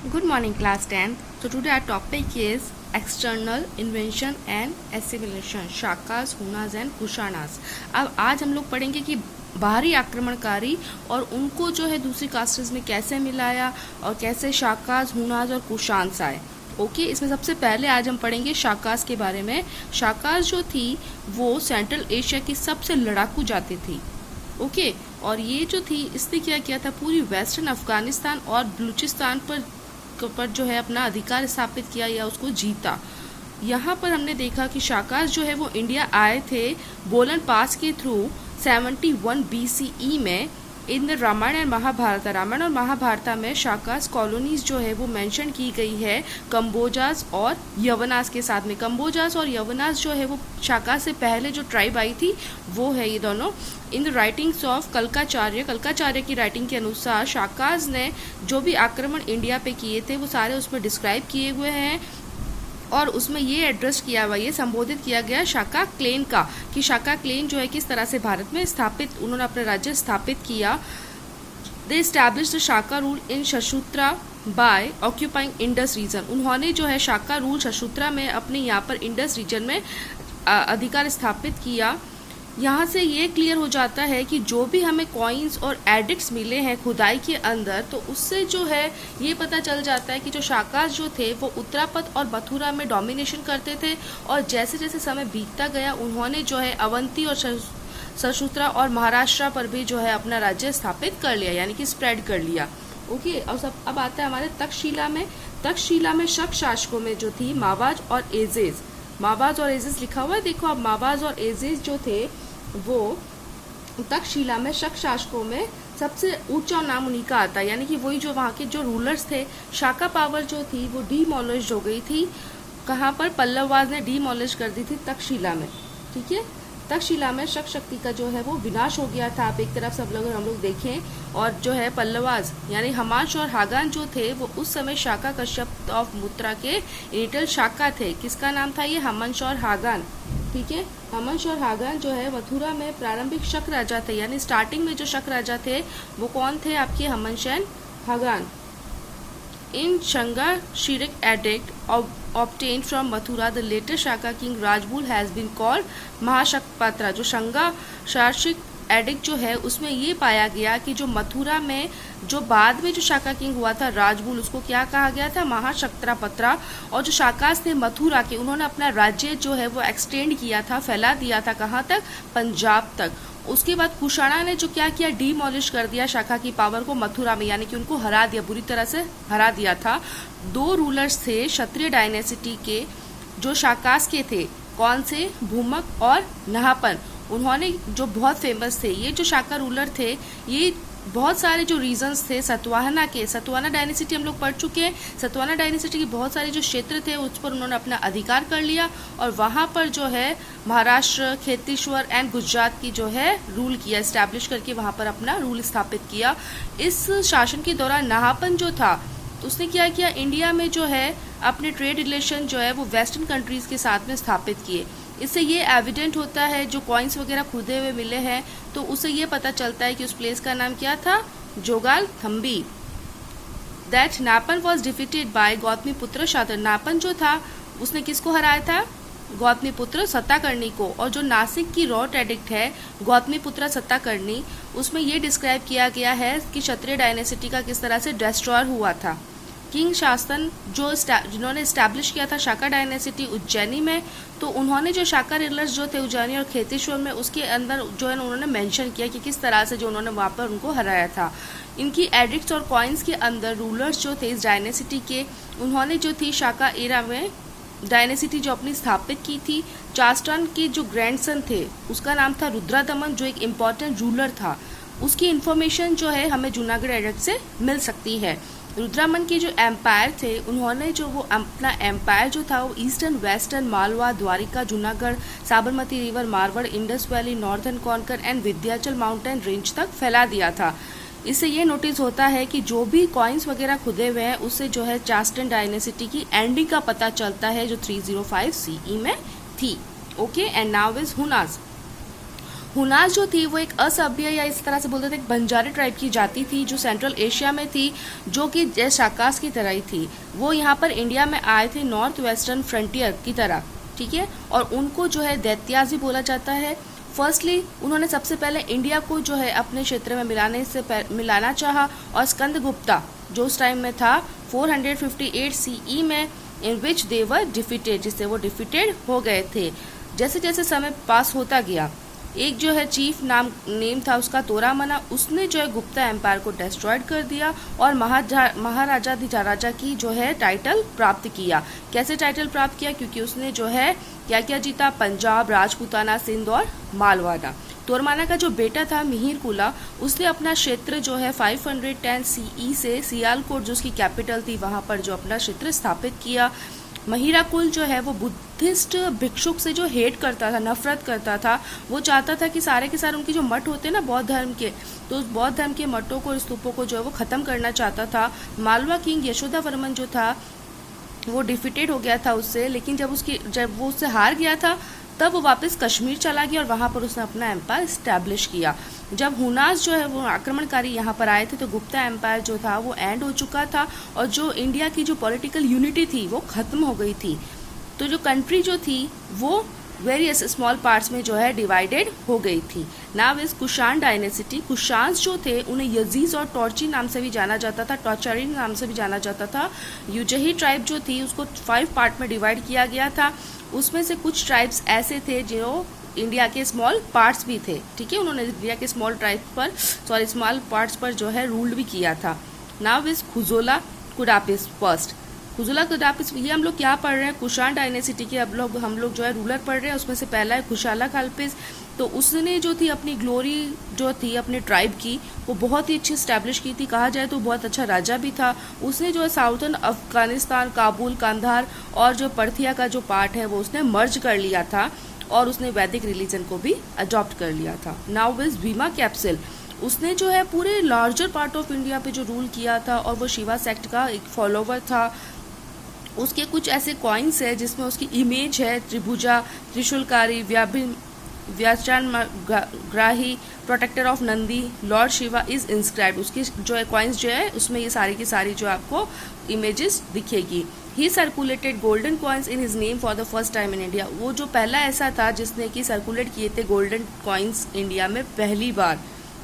Good morning, class 10. So today our topic is external invention and assimilation, Shakas, Hunas and Kushanas. अब आज हम लोग पढ़ेंगे कि बाहरी आक्रमणकारी और उनको जो है दूसरी कास्ट्स में कैसे मिलाया और कैसे शाकास, हुनास और कुशान्स आए। ओके, इसमें सबसे पहले आज हम पढ़ेंगे शाकास के बारे में। शाकास जो थी वो सेंट्रल एशिया की सबसे लड़ाकू जाति थी। ओके, और ये जो थी इसने क्या किया था, पूरी वेस्टर्न अफगानिस्तान और बलूचिस्तान पर जो है अपना अधिकार स्थापित किया या उसको जीता। यहाँ पर हमने देखा कि शाकास जो है वो इंडिया आए थे बोलन पास के थ्रू 71 BCE में। इन रामायण और महाभारत में शाकास कॉलोनीज जो है वो मेंशन की गई है कंबोजास और यवनास के साथ में। कंबोजास और यवनास जो है वो शाकास से पहले जो ट्राइब आई थी वो है ये दोनों। इन द राइटिंग्स ऑफ कल्काचार्य की राइटिंग के अनुसार शाकास ने जो भी आक्रमण इंडिया पे किए थे वो सारे उसमें डिस्क्राइब किए हुए हैं और उसमें ये एड्रेस किया हुआ, ये संबोधित किया गया शाका क्लेन का, कि शाका क्लेन जो है किस तरह से भारत में उन्होंने अपना राज्य स्थापित किया। They establish the Shaka rule in Saurashtra by occupying Indus region. उन्होंने जो है शाका रूल शशुत्रा में अपने यहाँ पर इंडस रीजन में अधिकार स्थापित किया। यहाँ से ये क्लियर हो जाता है कि जो भी हमें कॉइन्स और एडिक्ट्स मिले हैं खुदाई के अंदर, तो उससे जो है ये पता चल जाता है कि जो शाकास जो थे वो उत्तरापद और मथुरा में डोमिनेशन करते थे और जैसे जैसे समय बीतता गया उन्होंने जो है अवंती और सशुत्रा और महाराष्ट्र पर भी जो है अपना राज्य स्थापित कर लिया, यानी कि स्प्रेड कर लिया। ओके, और सब अब आता है हमारे तक्षशिला में शक शासकों में जो थी मावाज और एजेज लिखा हुआ है, देखो अब मावाज और एजेज जो थे वो तक्षशिला में शक शासकों में सबसे ऊंचा नाम उन्हीं का आता है, यानी कि वही जो वहाँ के जो रूलर्स थे। शाका पावर जो थी वो डीमोलिश हो गई थी। कहाँ पर? पल्लववाज ने डीमोलिश कर दी थी तक्षशिला में। ठीक है, तक्षशिला में शक शक्ति का जो है वो विनाश हो गया था। आप एक तरफ सब लोग हम लोग देखें, और जो है पल्लवाज यानी हमांश और हागान जो थे वो उस समय शाका कश्यप ऑफ मुत्रा के इनिटल शाका थे। किसका नाम था ये? हमंश और हागान। ठीक है, हमंश और हागान जो है मथुरा में प्रारंभिक शक राजा थे, यानी स्टार्टिंग में जो शक राजा थे वो कौन थे? आपके हमंश and हागान। In Shanga Shirik edict obtained from Mathura, the later Shaka king Rajbul has been called Mahashakpatra। जो शंगा शासिक एडिक्ट जो है उसमें ये पाया गया कि जो मथुरा में जो बाद में जो शाका किंग हुआ था राजबुल, उसको क्या कहा गया था? महाशक्त्रापत्रा। और जो शाकास थे मथुरा के, उन्होंने अपना राज्य जो है वो एक्सटेंड किया था, फैला दिया था। कहाँ तक? पंजाब तक। उसके बाद कुशाणा ने जो क्या किया, डीमोलिश कर दिया शाका की पावर को मथुरा में, यानी कि उनको हरा दिया, बुरी तरह से हरा दिया था। दो रूलर्स थे क्षत्रिय डायनेसिटी के जो शाकास के थे, कौन से? भूमक और नहापन। उन्होंने जो बहुत फेमस थे, ये जो शाका रूलर थे, ये बहुत सारे जो रीजन्स थे सतवाहना डायनेसिटी हम लोग पढ़ चुके हैं। सतवाहना डायनेसिटी के बहुत सारे जो क्षेत्र थे उस पर उन्होंने अपना अधिकार कर लिया और वहाँ पर जो है महाराष्ट्र, खेतीश्वर एंड गुजरात की जो है रूल किया, एस्टैब्लिश करके वहाँ पर अपना रूल स्थापित किया। इस शासन के दौरान नहापन जो था उसने क्या किया, इंडिया में जो है अपने ट्रेड रिलेशन जो है वो वेस्टर्न कंट्रीज के साथ में स्थापित किए। इससे ये एविडेंट होता है, जो कॉइन्स वगैरह खुदे हुए मिले हैं तो उससे ये पता चलता है कि उस प्लेस का नाम क्या था? Jogalthambi. That Nahapana was defeated by Gautamiputra Shatak. Nahapana जो था उसने किसको हराया था? गौतमीपुत्र सत्ताकर्णी को। और जो नासिक की रॉट एडिक्ट है गौतमीपुत्र सत्ताकर्णी, उसमें ये डिस्क्राइब किया गया है कि क्षत्रिय डायनेसिटी का किस तरह से डिस्ट्रॉय हुआ था। किंग शासन जिन्होंने इस्टेब्लिश किया था शाका डायनेसिटी उज्जैनी में, तो उन्होंने जो शाका रूलर्स जो थे उज्जैनी और खेतेश्वर में, उसके अंदर जो है उन्होंने मेंशन किया कि किस तरह से जो उन्होंने वहाँ पर उनको हराया था। इनकी एडिक्ट्स और कॉइन्स के अंदर रूलर्स जो थे इस डायनेसिटी के, उन्होंने जो थी शाका एरा में डायनेसिटी जो अपनी स्थापित की थी। चास्टान के जो ग्रैंडसन थे उसका नाम था रुद्रादमन, जो एक इम्पॉर्टेंट रूलर था। उसकी इन्फॉर्मेशन जो है हमें जूनागढ़ एडिक्ट से मिल सकती है। रुद्रामन के जो एम्पायर थे उन्होंने जो वो अपना एम्पायर जो था वो eastern, western, Malwa, Dwarika, Junagadh, Sabarmati river, Marwar, Indus valley, northern conquer and Vindhyachal mountain range तक फैला दिया था। इससे ये नोटिस होता है कि जो भी कॉइन्स वगैरह खुदे हुए हैं उससे जो है चास्टन डायनेसिटी की एंडिंग का पता चलता है जो 305 CE में थी। Okay, and now is Huns. Huns जो थी वो एक असभ्य या इस तरह से बोलते थे एक बंजारे ट्राइब की जाति थी जो सेंट्रल एशिया में थी, जो कि जैसे शाकास की तरह ही थी। वो यहाँ पर इंडिया में आए थे नॉर्थ वेस्टर्न फ्रंटियर की तरह, ठीक है। और उनको जो है दैत्याज भी बोला जाता है। फर्स्टली उन्होंने सबसे पहले इंडिया को जो है अपने क्षेत्र में मिलाना चाहा, और स्कंद गुप्ता जो उस टाइम में था 458 सीई में, इन विच दे वर डिफीटेड, जिससे वो डिफीटेड हो गए थे। जैसे जैसे समय पास होता गया, एक जो है चीफ नेम था उसका तोरामना, उसने जो है गुप्ता एम्पायर को डिस्ट्रॉयड कर दिया और महाराजा की जो है टाइटल प्राप्त किया। कैसे टाइटल प्राप्त किया? क्योंकि उसने जो है क्या क्या जीता? पंजाब, राजपूताना, सिंध और मालवाड़ा। तोरमाना का जो बेटा था मिहिर कुला, उसने अपना क्षेत्र जो है 510 सीई से सियालकोट जो उसकी कैपिटल थी वहां पर जो अपना क्षेत्र स्थापित किया। महिरा कुल जो है वो बुद्धिस्ट भिक्षुक से जो हेट करता था, नफरत करता था। वो चाहता था कि सारे के सारे उनके जो मठ होते हैं ना बौद्ध धर्म के, तो उस बौद्ध धर्म के मठों को, स्तूपों को जो है वो खत्म करना चाहता था। मालवा किंग यशोदा वर्मन जो था वो डिफीटेड हो गया था उससे, लेकिन जब वो उससे हार गया था तब वो वापस कश्मीर चला गया और वहाँ पर उसने अपना एम्पायर स्टैब्लिश किया। जब हुनास जो है वो आक्रमणकारी यहाँ पर आए थे तो गुप्ता एम्पायर जो था वो एंड हो चुका था और जो इंडिया की जो पॉलिटिकल यूनिटी थी वो खत्म हो गई थी। तो जो कंट्री जो थी वो वेरियस स्मॉल पार्ट्स में जो है डिवाइडेड हो गई थी। Now is Kushan dynasty. Kushans जो थे उन्हें यजीज और टॉर्ची नाम से भी जाना जाता था, टॉर्चरिन नाम से भी जाना जाता था। यूजही ट्राइब जो थी उसको 5 पार्ट में डिवाइड किया गया था। उसमें से कुछ ट्राइब्स ऐसे थे जो इंडिया के स्मॉल पार्ट्स भी थे, ठीक है। उन्होंने इंडिया के स्मॉल पार्ट्स पर जो है रूल भी किया था। Now is Kujula Kadphises first. Kujula Kadphises, ये हम लोग क्या पढ़ रहे हैं? कुशान डायनेसिटी के हम लोग जो है रूलर पढ़ रहे हैं। उसमें से पहला है खुशाला खालपिस। तो उसने जो थी अपनी ग्लोरी जो थी अपने ट्राइब की वो बहुत ही अच्छी स्टैब्लिश की थी, कहा जाए तो बहुत अच्छा राजा भी था। उसने जो है साउथर्न अफगानिस्तान, काबुल, कंधार और जो पर्थिया का जो पार्ट है वो उसने मर्ज कर लिया था और उसने वैदिक रिलीजन को भी अडॉप्ट कर लिया था। Now is Vima Kadphises. उसने जो है पूरे लार्जर पार्ट ऑफ इंडिया पे जो रूल किया था और वो शिवा सेक्ट का एक फॉलोवर था। उसके कुछ ऐसे कॉइन्स है जिसमें उसकी इमेज है, त्रिभुजा, त्रिशूलकारी, व्याचान ग्राही, protector of Nandi, lord Shiva is inscribed. उसकी जो है कॉइन्स जो है उसमें ये सारी की सारी जो आपको इमेजेस दिखेगी। He circulated golden coins in his name for the first time in India. वो जो पहला ऐसा था जिसने कि सर्कुलेट किए थे गोल्डन कॉइन्स इंडिया में पहली बार।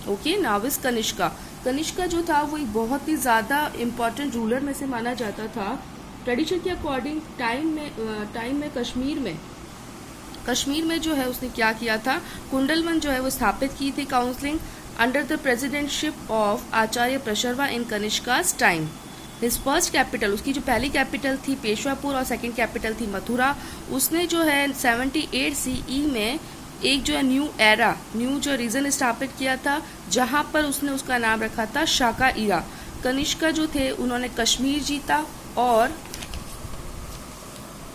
Okay, now is Kanishka. Kanishka जो था वो एक बहुत ही ज़्यादा इम्पॉर्टेंट रूलर में से माना जाता था। ट्रेडिशन के अकॉर्डिंग टाइम में कश्मीर में जो है उसने क्या किया था? कुंडलवन जो है वो स्थापित की थी counselling under the presidentship of Acharya Parshva in Kanishka's time. His first capital, उसकी जो पहली कैपिटल थी पेशवापुर और सेकंड कैपिटल थी मथुरा। उसने जो है 78 सीई में एक जो है न्यू जो रीजन स्थापित किया था जहां पर उसने उसका नाम रखा था शाका इरा। कनिष्का जो थे उन्होंने कश्मीर जीता और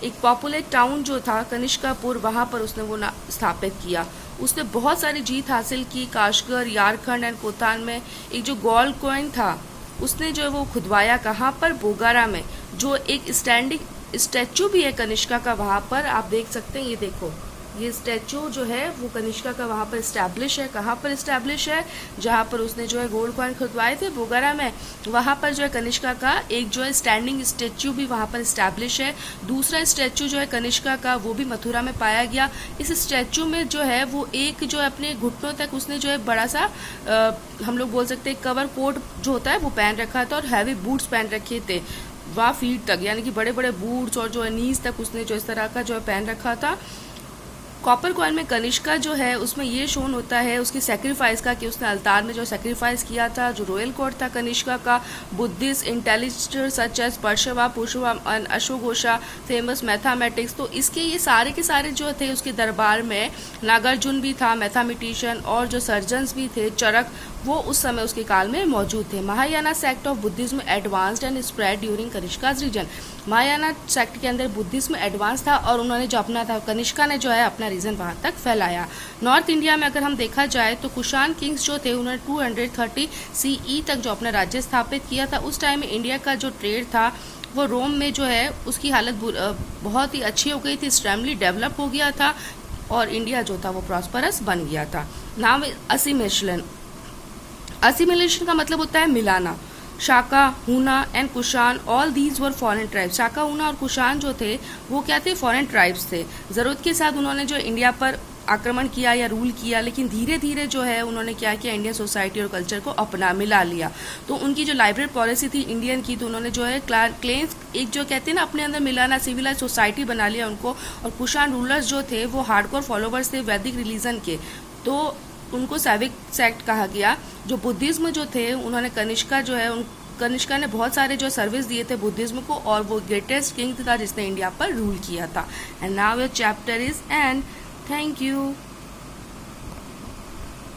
एक पॉपुलर टाउन जो था कनिष्कापुर वहां पर उसने वो स्थापित किया। उसने बहुत सारी जीत हासिल की काशगर, यारखंड एंड कोतान में। एक जो गोल्ड कॉइन था उसने जो है वो खुदवाया कहाँ पर? बोगारा में। जो एक स्टैंडिंग स्टैचू भी है कनिष्का का वहां पर, आप देख सकते हैं। ये देखो, ये स्टैचू जो है वो कनिष्का का वहाँ पर इस्टेब्लिश है। कहाँ पर इस्टेब्लिश है? जहाँ पर उसने जो है गोल्ड कॉइन खुदवाए थे बोगारा में, वहाँ पर जो है कनिष्का का एक जो है स्टैंडिंग स्टैचू भी वहाँ पर इस्टेब्लिश है। दूसरा स्टैचू जो है कनिष्का का वो भी मथुरा में पाया गया। इस स्टैचू में जो है वो एक जो है अपने घुटनों तक उसने जो है बड़ा सा हम लोग बोल सकते हैं कवर कोट जो होता है वो पहन रखा था और हैवी बूट्स पहन रखे थे 1 फीट तक, यानी कि बड़े बड़े बूट्स और जो है नीज तक उसने जो इस तरह का जो है पहन रखा था। कॉपर कॉइन में कनिष्का जो है उसमें ये शोन होता है उसकी सेक्रीफाइस का कि उसने अल्तार में जो सेक्रीफाइस किया था। जो रॉयल कोर्ट था कनिष्का का, Buddhist intelligent such as Parshva, Purushava and अशोघोषा, फेमस मैथमेटिक्स। तो इसके ये सारे के सारे जो थे उसके दरबार में नागार्जुन भी था मैथमेटिशियन, और जो सर्जन्स भी थे चरक, वो उस समय उसके काल में मौजूद थे। Mahayana sect of Buddhism advanced and spread during Kanishka's region. Mahayana sect के अंदर बुद्धिज्म एडवांस था और उन्होंने जो अपना था कनिष्का ने जो है अपना रीजन वहां तक फैलाया। नॉर्थ इंडिया में अगर हम देखा जाए तो कुशान किंग्स जो थे उन्होंने 230 सीई तक जो अपना राज्य स्थापित किया था। उस टाइम में इंडिया का जो ट्रेड था वो रोम में जो है उसकी हालत बहुत ही अच्छी हो गई थी, एक्सट्रीमली डेवलप हो गया था और इंडिया जो था वो प्रॉस्परस बन गया था। Now assimilation. असिमिलेशन का मतलब होता है मिलाना। Shaka, Huna and Kushan, all these were foreign tribes. Shaka, Huna और कुशान जो थे वो क्या थे, फॉरेन ट्राइब्स थे। ज़रूरत के साथ उन्होंने जो इंडिया पर आक्रमण किया या रूल किया, लेकिन धीरे धीरे जो है उन्होंने क्या किया, इंडियन सोसाइटी और कल्चर को अपना मिला लिया। तो उनकी जो लाइब्रेरी पॉलिसी थी इंडियन की, तो उन्होंने जो है क्लेम्स एक जो कहते हैं ना अपने अंदर मिलाना, सिविलाइज सोसाइटी बना लिया उनको। और कुशान रूलर्स जो थे वो हार्डकोर फॉलोवर्स थे वैदिक रिलीजन के, तो उनको सैविक सेक्ट कहा गया। जो बुद्धिज्म जो थे उन्होंने कनिष्का जो है, कनिष्का ने बहुत सारे जो सर्विस दिए थे बुद्धिज्म को, और वो ग्रेटेस्ट किंग था जिसने इंडिया पर रूल किया था। And now your chapter is and. Thank you.